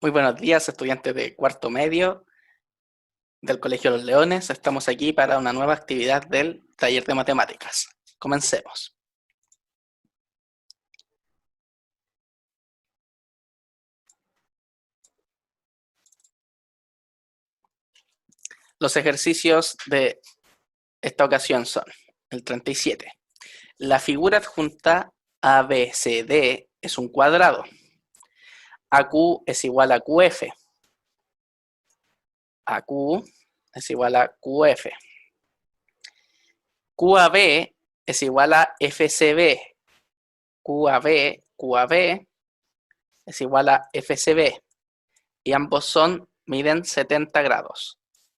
Muy buenos días, estudiantes de cuarto medio del Colegio Los Leones. Estamos aquí para una nueva actividad del taller de matemáticas. Comencemos. Los ejercicios de esta ocasión son el 37. La figura adjunta ABCD es un cuadrado. AQ es igual a QF. AQ es igual a QF. QAB es igual a FCB. QAB es igual a FCB. Y ambos miden 70 grados.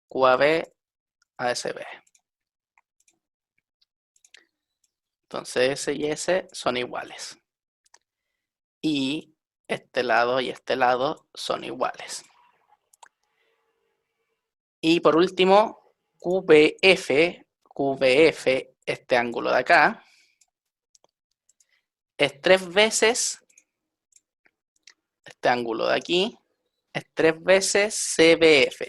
QAB, ASB. Entonces S y S son iguales. Y este lado y este lado son iguales. Y por último, QBF, este ángulo de acá, es 3 veces, este ángulo de aquí, es 3 veces CBF.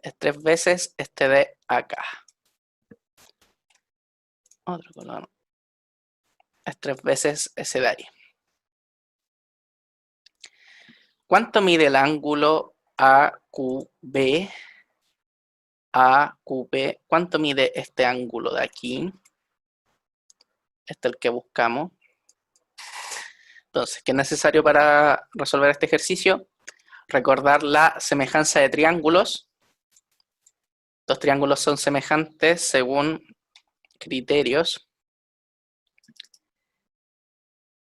Es 3 veces este de acá. Otro color. Es 3 veces ese de ahí. ¿Cuánto mide el ángulo AQB? AQB. ¿Cuánto mide este ángulo de aquí? Este es el que buscamos. Entonces, ¿qué es necesario para resolver este ejercicio? Recordar la semejanza de triángulos. Los triángulos son semejantes según criterios.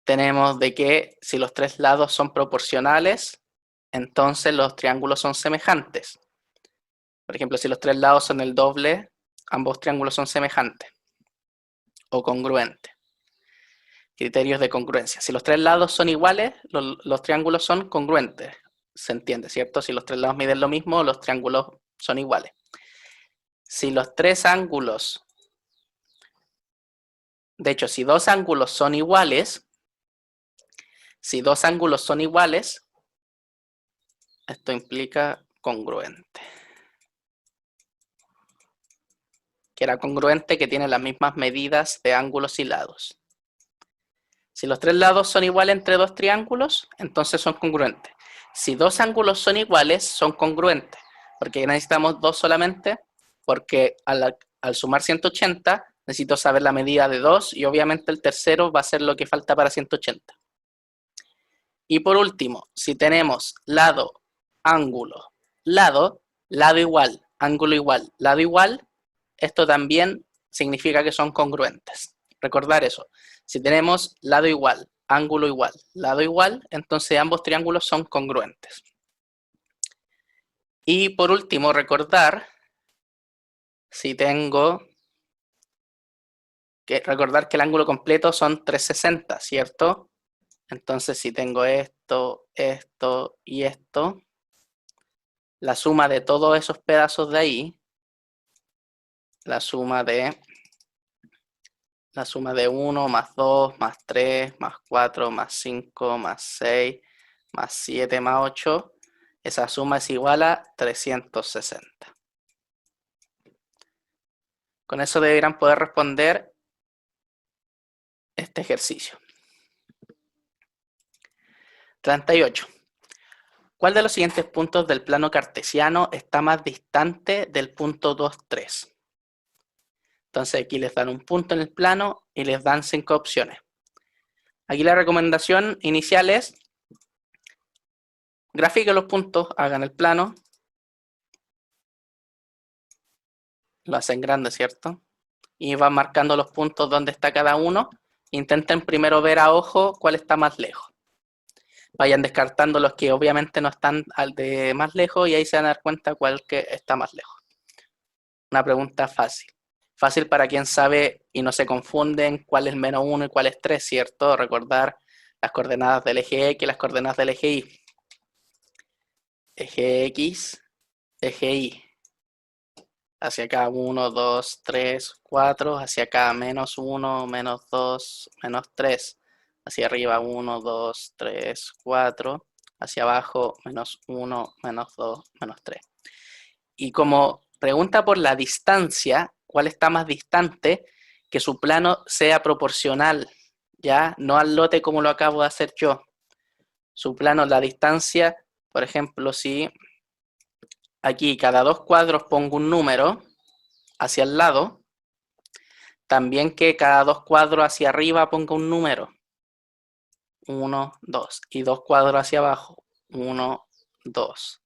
Tenemos de que si los tres lados son proporcionales, entonces los triángulos son semejantes. Por ejemplo, si los tres lados son el doble, ambos triángulos son semejantes o congruentes. Criterios de congruencia. Si los tres lados son iguales, los triángulos son congruentes. Se entiende, ¿cierto? Si los tres lados miden lo mismo, los triángulos son iguales. Si los tres ángulos, de hecho, si dos ángulos son iguales, esto implica congruente. Que era congruente, que tiene las mismas medidas de ángulos y lados. Si los tres lados son iguales entre dos triángulos, entonces son congruentes. Si dos ángulos son iguales, son congruentes. Porque necesitamos dos solamente, porque al sumar 180, necesito saber la medida de 2 y obviamente el tercero va a ser lo que falta para 180. Y por último, si tenemos lado, ángulo, lado igual, ángulo igual, lado igual, esto también significa que son congruentes. Recordar eso. Si tenemos lado igual, ángulo igual, lado igual, entonces ambos triángulos son congruentes. Y por último, recordar recordar que el ángulo completo son 360, ¿cierto? Entonces, si tengo esto, esto y esto, la suma de todos esos pedazos de ahí, la suma de 1 más 2 más 3 más 4 más 5 más 6 más 7 más 8, esa suma es igual a 360. Con eso deberán poder responder este ejercicio. 38. ¿Cuál de los siguientes puntos del plano cartesiano está más distante del punto 2, 3? Entonces aquí les dan un punto en el plano y les dan 5 opciones. Aquí la recomendación inicial es grafiquen los puntos, hagan el plano. Lo hacen grande, ¿cierto? Y van marcando los puntos donde está cada uno. Intenten primero ver a ojo cuál está más lejos. Vayan descartando los que obviamente no están al de más lejos y ahí se van a dar cuenta cuál que está más lejos. Una pregunta fácil. Fácil para quien sabe y no se confunden cuál es menos 1 y cuál es 3, ¿cierto? Recordar las coordenadas del eje X y las coordenadas del eje Y. Eje X, eje Y. Hacia acá 1, 2, 3, 4. Hacia acá menos 1, menos 2, menos 3. Hacia arriba 1, 2, 3, 4. hacia abajo, menos 1, menos 2, menos 3. Y como pregunta por la distancia, ¿cuál está más distante? Que su plano sea proporcional, ¿ya? No al lote como lo acabo de hacer yo. Su plano, la distancia, por ejemplo, si aquí cada 2 cuadros pongo un número hacia el lado, también que cada 2 cuadros hacia arriba ponga un número. 1, 2. Y 2 cuadros hacia abajo. 1, 2.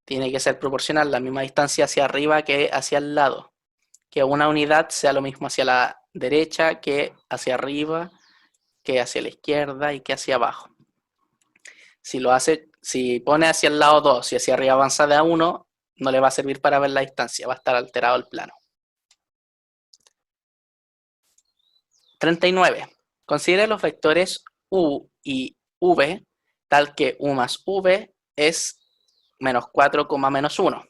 Tiene que ser proporcional, la misma distancia hacia arriba que hacia el lado. Que una unidad sea lo mismo hacia la derecha que hacia arriba, que hacia la izquierda y que hacia abajo. Si pone hacia el lado 2 y hacia arriba avanza de a 1, no le va a servir para ver la distancia, va a estar alterado el plano. 39. Considere los vectores u y v, tal que u más v es menos 4, menos 1.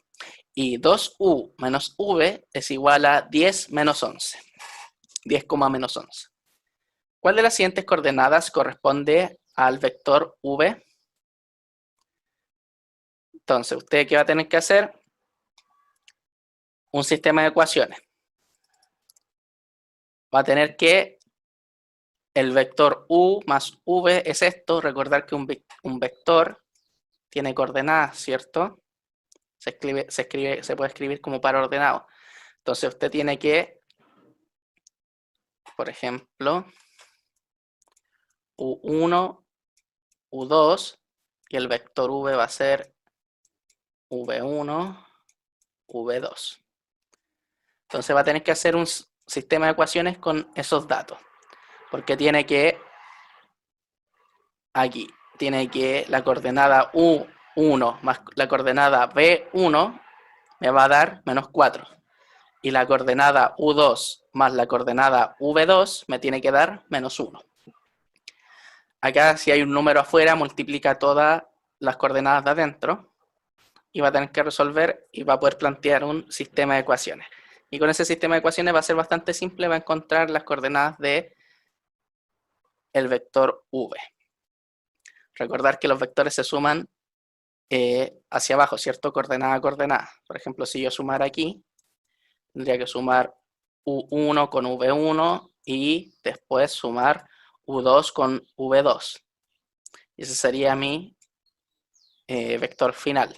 Y 2u menos v es igual a 10 menos 11. 10, menos 11. ¿Cuál de las siguientes coordenadas corresponde al vector v? Entonces, ¿usted qué va a tener que hacer? Un sistema de ecuaciones. Va a tener que el vector u más v es esto. Recordar que un vector tiene coordenadas, ¿cierto? Se puede escribir como par ordenado. Entonces usted tiene que, por ejemplo, u1, u2, y el vector v va a ser v1, v2. Entonces va a tener que hacer un sistema de ecuaciones con esos datos. Porque tiene que, aquí, tiene que la coordenada u1 más la coordenada v1 me va a dar menos 4. Y la coordenada u2 más la coordenada v2 me tiene que dar menos 1. Acá, si hay un número afuera, multiplica todas las coordenadas de adentro y va a tener que resolver y va a poder plantear un sistema de ecuaciones. Y con ese sistema de ecuaciones va a ser bastante simple, va a encontrar las coordenadas de el vector v. Recordar que los vectores se suman hacia abajo, ¿cierto? Coordenada a coordenada. Por ejemplo, si yo sumara aquí, tendría que sumar u1 con v1 y después sumar u2 con v2. Y ese sería mi vector final.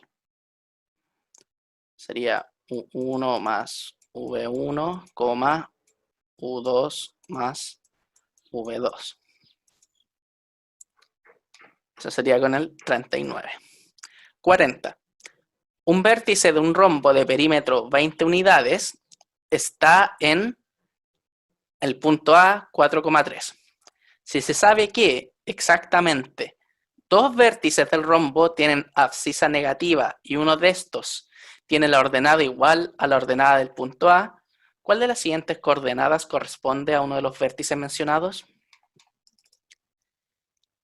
Sería u1 más v1, u2 más v2. Eso sería con el 39. 40. Un vértice de un rombo de perímetro 20 unidades está en el punto A 4,3. Si se sabe que exactamente 2 vértices del rombo tienen abscisa negativa y uno de estos tiene la ordenada igual a la ordenada del punto A, ¿cuál de las siguientes coordenadas corresponde a uno de los vértices mencionados?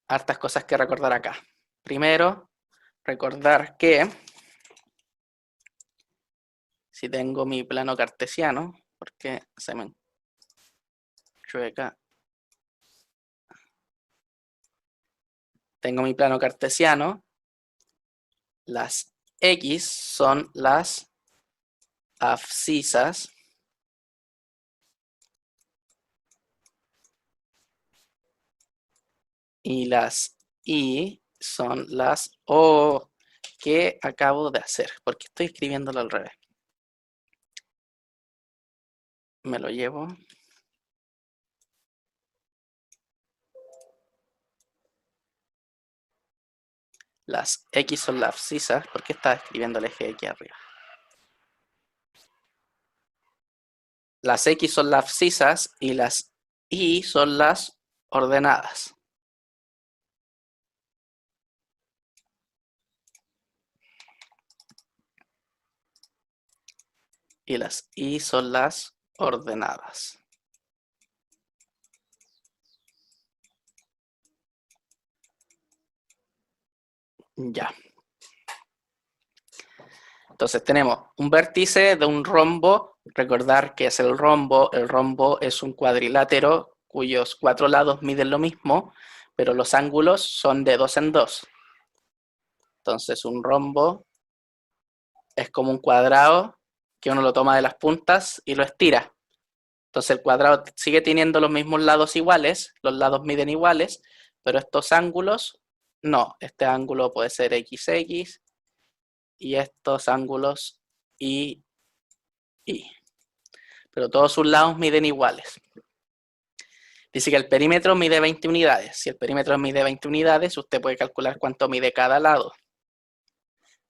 Hartas cosas que recordar acá. Primero, recordar que si tengo mi plano cartesiano, porque se me chueca, tengo mi plano cartesiano, las X son las abscisas y las Y son las O que acabo de hacer, porque estoy escribiéndolo al revés. Me lo llevo. Las X son las abscisas, porque estaba escribiendo el eje aquí arriba. Las X son las abscisas y las Y son las ordenadas. Y las Y son las ordenadas. Ya. Entonces tenemos un vértice de un rombo. Recordar que es el rombo. El rombo es un cuadrilátero cuyos 4 lados miden lo mismo, pero los ángulos son de 2 en 2. Entonces un rombo es como un cuadrado que uno lo toma de las puntas y lo estira. Entonces el cuadrado sigue teniendo los mismos lados iguales, los lados miden iguales, pero estos ángulos no. Este ángulo puede ser XX y estos ángulos Y. Pero todos sus lados miden iguales. Dice que el perímetro mide 20 unidades. Si el perímetro mide 20 unidades, usted puede calcular cuánto mide cada lado.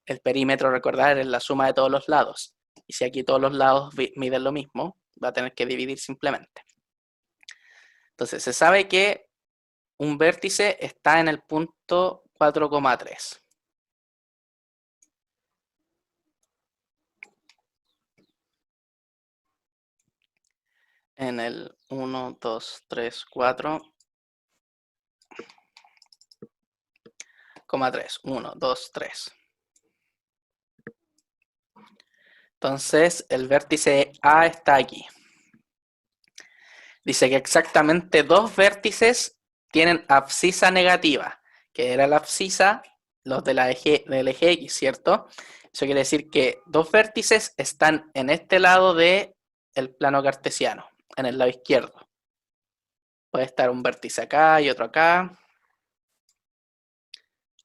El perímetro, recordar, es la suma de todos los lados. Y si aquí todos los lados miden lo mismo, va a tener que dividir simplemente. Entonces, se sabe que un vértice está en el punto 4,3. En el 1, 2, 3, 4,3. 1, 2, 3. Entonces, el vértice A está aquí. Dice que exactamente dos vértices tienen abscisa negativa, que era la abscisa, los del eje X, ¿cierto? Eso quiere decir que dos vértices están en este lado del plano cartesiano, en el lado izquierdo. Puede estar un vértice acá y otro acá.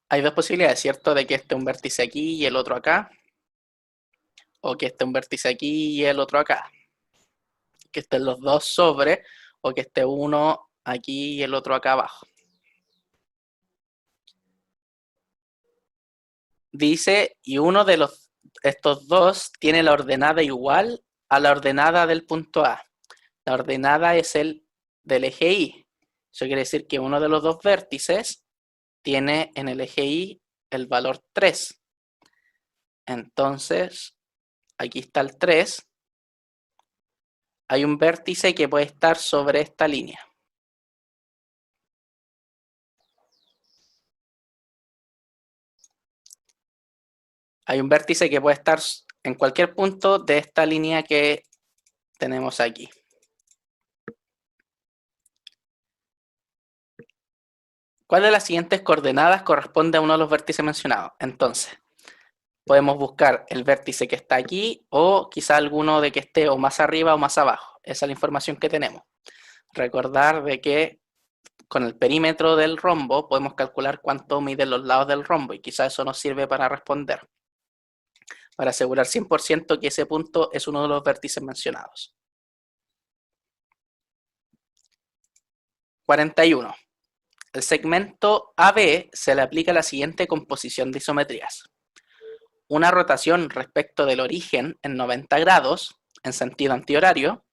Hay dos posibilidades, ¿cierto? De que esté un vértice aquí y el otro acá. O que esté un vértice aquí y el otro acá. Que estén los dos sobre, o que esté uno aquí y el otro acá abajo. Dice, y uno de estos dos tiene la ordenada igual a la ordenada del punto A. La ordenada es el del eje Y. Eso quiere decir que uno de los dos vértices tiene en el eje Y el valor 3. Entonces, aquí está el 3. Hay un vértice que puede estar sobre esta línea. Hay un vértice que puede estar en cualquier punto de esta línea que tenemos aquí. ¿Cuál de las siguientes coordenadas corresponde a uno de los vértices mencionados? Entonces, podemos buscar el vértice que está aquí o quizá alguno de que esté o más arriba o más abajo. Esa es la información que tenemos. Recordar de que con el perímetro del rombo podemos calcular cuánto miden los lados del rombo y quizá eso nos sirve para responder. Para asegurar 100% que ese punto es uno de los vértices mencionados. 41. El segmento AB se le aplica la siguiente composición de isometrías. Una rotación respecto del origen en 90 grados, en sentido antihorario.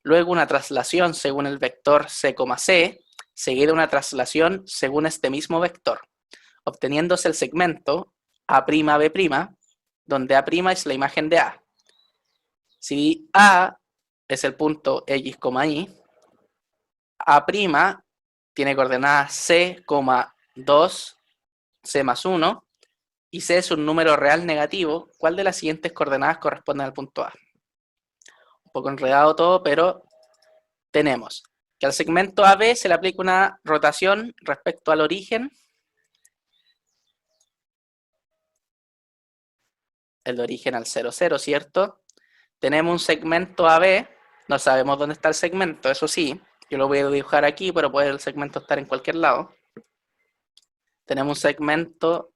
Luego una traslación según el vector C, C, seguida una traslación según este mismo vector, obteniéndose el segmento A'B', donde A' es la imagen de A. Si A es el punto X, Y, A' tiene coordenadas C, 2, C más 1, y C es un número real negativo, ¿cuál de las siguientes coordenadas corresponde al punto A? Un poco enredado todo, pero tenemos que al segmento AB se le aplica una rotación respecto al origen. El origen al 0, 0, ¿cierto? Tenemos un segmento AB, no sabemos dónde está el segmento, eso sí, yo lo voy a dibujar aquí, pero puede el segmento estar en cualquier lado. Tenemos un segmento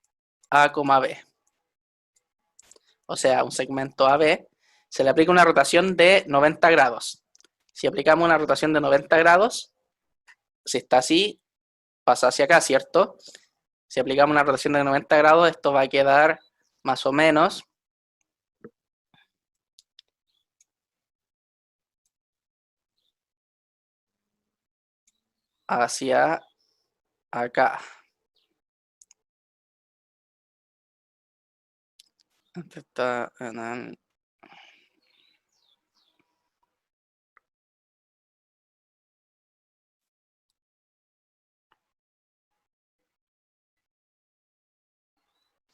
A, B. O sea, un segmento AB, se le aplica una rotación de 90 grados. Si aplicamos una rotación de 90 grados, si está así, pasa hacia acá, ¿cierto? Si aplicamos una rotación de 90 grados, esto va a quedar más o menos hacia acá.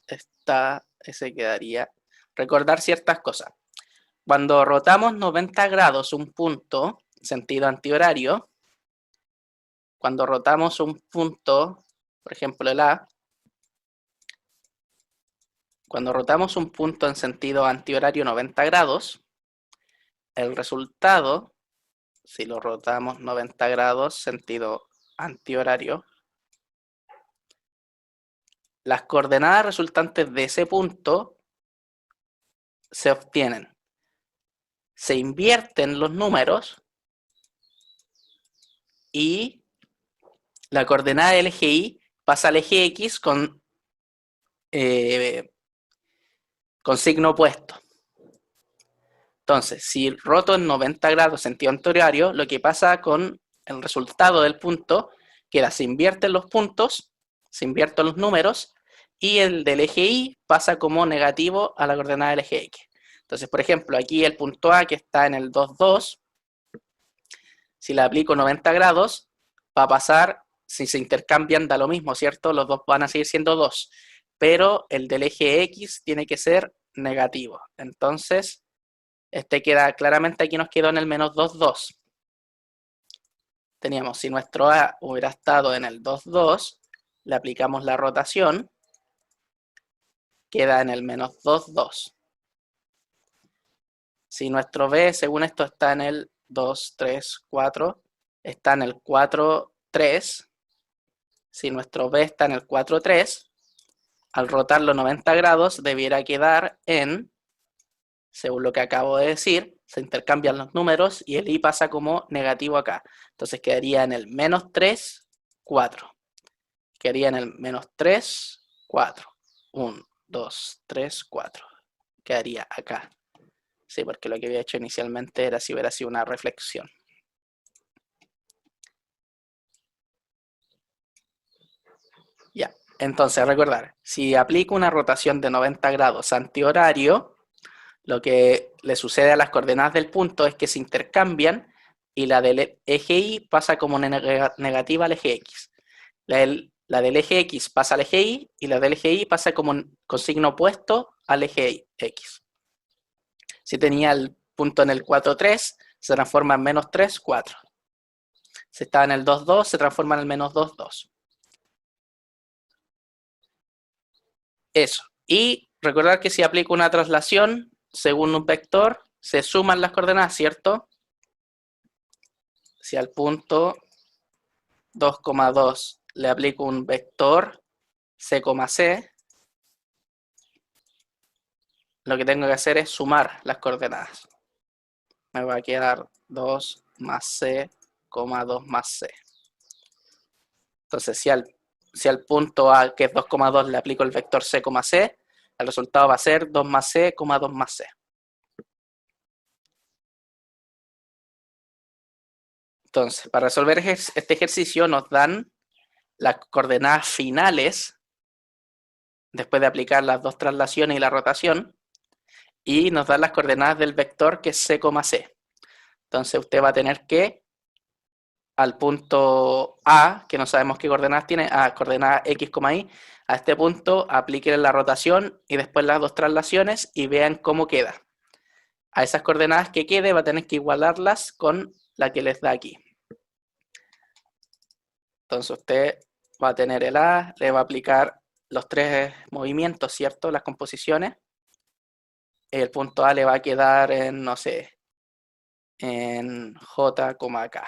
Está ese quedaría. Recordar ciertas cosas. Cuando rotamos 90 grados un punto, sentido antihorario, cuando rotamos un punto, por ejemplo el A, cuando rotamos un punto en sentido antihorario 90 grados, el resultado, si lo rotamos 90 grados, sentido antihorario, las coordenadas resultantes de ese punto se obtienen. Se invierten los números y la coordenada del eje Y pasa al eje X con signo opuesto. Entonces, si roto en 90 grados sentido antihorario, lo que pasa con el resultado del punto, queda, se invierten los puntos, se invierten los números, y el del eje Y pasa como negativo a la coordenada del eje X. Entonces, por ejemplo, aquí el punto A, que está en el 2, 2, si le aplico 90 grados, va a pasar, si se intercambian da lo mismo, ¿cierto? Los dos van a seguir siendo 2, pero el del eje X tiene que ser negativo. Entonces, este queda, claramente aquí nos quedó en el menos 2, 2. Teníamos, si nuestro A hubiera estado en el 2, 2, le aplicamos la rotación, queda en el menos 2, 2. Si nuestro B, según esto, está en el 2, 3, 4, está en el 4, 3. Si nuestro B está en el 4, 3, al rotarlo 90 grados debiera quedar en, según lo que acabo de decir, se intercambian los números y el I pasa como negativo acá. Entonces quedaría en el menos 3, 4. Quedaría en el menos 3, 4. 1, 2, 3, 4. Quedaría acá. Sí, porque lo que había hecho inicialmente era si hubiera sido una reflexión. Ya, entonces recordar, si aplico una rotación de 90 grados antihorario, lo que le sucede a las coordenadas del punto es que se intercambian y la del eje Y pasa como negativa al eje X. La del eje X pasa al eje Y y la del eje Y pasa como con signo opuesto al eje X. Si tenía el punto en el 4, 3, se transforma en menos 3, 4. Si estaba en el 2, 2, se transforma en el menos 2, 2. Eso. Y recordar que si aplico una traslación según un vector, se suman las coordenadas, ¿cierto? Si al punto 2, 2 le aplico un vector c, c, lo que tengo que hacer es sumar las coordenadas. Me va a quedar 2 más c, 2 más c. Entonces, si al punto A, que es 2, 2, le aplico el vector c, c, el resultado va a ser 2 más c, 2 más c. Entonces, para resolver este ejercicio nos dan las coordenadas finales, después de aplicar las dos traslaciones y la rotación, y nos dan las coordenadas del vector que es c, c. Entonces usted va a tener que, al punto A, que no sabemos qué coordenadas tiene, a coordenada x, y, a este punto apliquen la rotación y después las dos traslaciones y vean cómo queda. A esas coordenadas que quede va a tener que igualarlas con la que les da aquí. Entonces usted va a tener el A, le va a aplicar los tres movimientos, ¿cierto? Las composiciones. El punto A le va a quedar en, no sé, en J, K.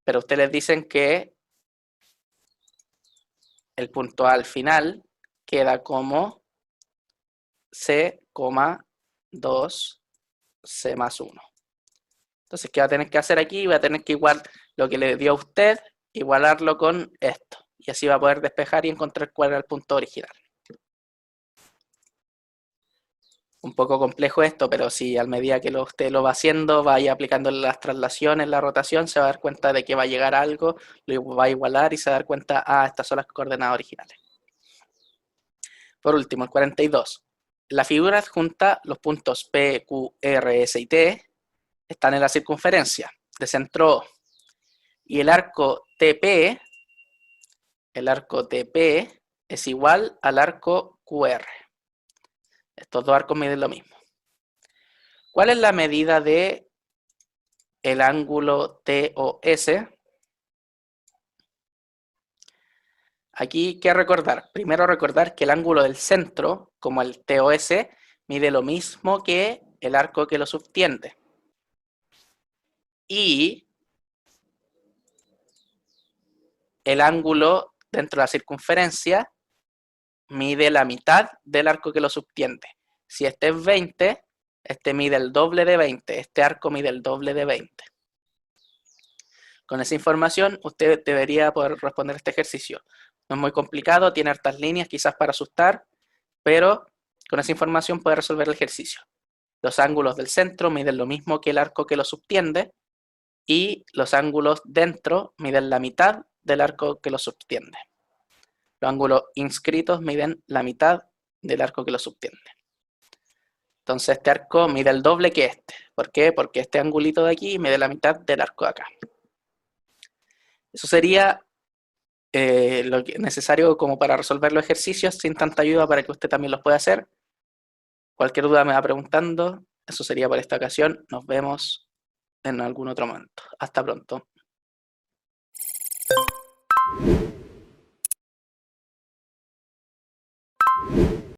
Pero ustedes les dicen que el punto A al final queda como C, 2, C más 1. Entonces, ¿qué va a tener que hacer aquí? Va a tener que igualar lo que le dio a usted, igualarlo con esto. Y así va a poder despejar y encontrar cuál era el punto original. Un poco complejo esto, pero si a medida que usted lo va haciendo, vaya aplicando las traslaciones, la rotación, se va a dar cuenta de que va a llegar a algo, lo va a igualar y se va a dar cuenta, estas son las coordenadas originales. Por último, el 42. La figura adjunta los puntos P, Q, R, S y T están en la circunferencia de centro O. Y el arco TP es igual al arco QR. Estos dos arcos miden lo mismo. ¿Cuál es la medida de el ángulo TOS. Aquí, ¿qué recordar? Primero recordar que el ángulo del centro, como el TOS, mide lo mismo que el arco que lo subtiende. Y el ángulo dentro de la circunferencia mide la mitad del arco que lo subtiende. Si este es 20, este mide el doble de 20, este arco mide el doble de 20. Con esa información, usted debería poder responder este ejercicio. No es muy complicado, tiene hartas líneas quizás para asustar, pero con esa información puede resolver el ejercicio. Los ángulos del centro miden lo mismo que el arco que lo subtiende y los ángulos dentro miden la mitad del arco que lo subtiende. Los ángulos inscritos miden la mitad del arco que lo subtiende. Entonces este arco mide el doble que este. ¿Por qué? Porque este angulito de aquí mide la mitad del arco de acá. Eso sería lo necesario como para resolver los ejercicios sin tanta ayuda para que usted también los pueda hacer. Cualquier duda me va preguntando. Eso sería por esta ocasión. Nos vemos en algún otro momento. Hasta pronto.